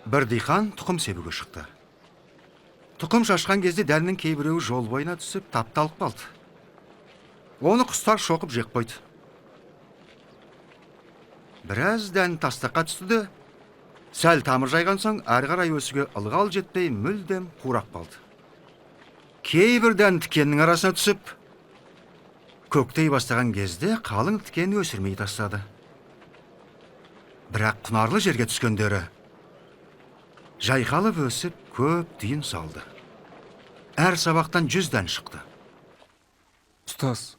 Бір диқан тұқым себуге шықты. Тұқым шашқан кезде дәннің кейбіреуі жол бойына түсіп тапталып қалды. Оны құстар шоқып жеп қойды. Біраз дән тастаққа түсті де, сәл тамыр жайған соң әрі қарай өсуге ылғал жетпей мүлдем қурап қалды. Кейбір дән тікеннің арасына түсіп, көктей бастаған кезде қалың тікен өсірмей тастады. Бірақ құнарлы жерге түскендері жайқалып өсіп көп түйін салды. Әр сабақтан 100 дән шықты. Ұстаз,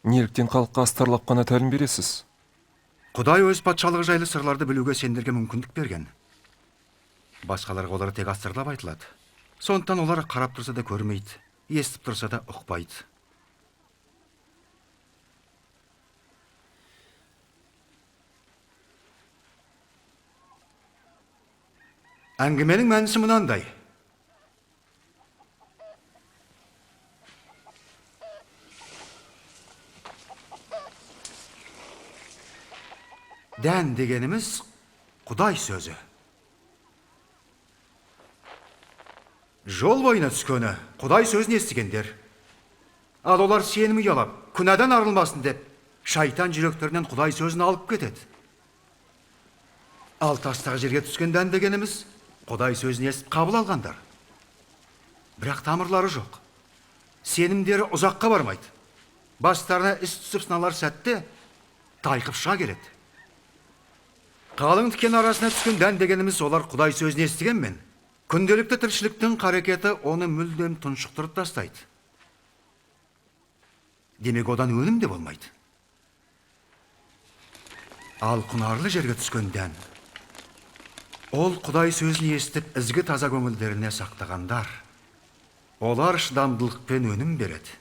неліктен халыққа астарлап қана тәлім бересіз? Құдай өз патшалығы жайлы сырларды білуге сендерге мүмкіндік берген. Басқаларға олар тек астарлап айтылады. Сондықтан олар қарап тұрса да көрмейді, естіп тұрса да ұқпайды. Әңгіменің мәнісі мынандай. Дән дегеніміз Құдай сөзі. Жол бойына түскені Құдай сөзін естігендер. Ал олар сенімі ұялап, күнәдан арылмасын деп, шайтан жүректерінен Құдай сөзін алып кетеді. Ал тастағы жерге түскен дән дегеніміз Құдай сөзін естіп қабыл алғандар. Бірақ тамырлары жоқ. Сенімдері ұзаққа бармайды. Бастарына іс түсіп сыналар сәтте тайқып шыға келеді. Қалың тікен арасына түскен дән дегеніміз олар Құдай сөзін естігенмен, күнделікті тіршіліктің қарекеті оны мүлдем тұншықтырып тастайды. Демек одан өнім де болмайды. Ал құнарлы жерге түскен дән, ол Құдай сөзін естіп ізгі таза көңілдеріне сақтағандар. Олар шыдамдылықпен өнім береді.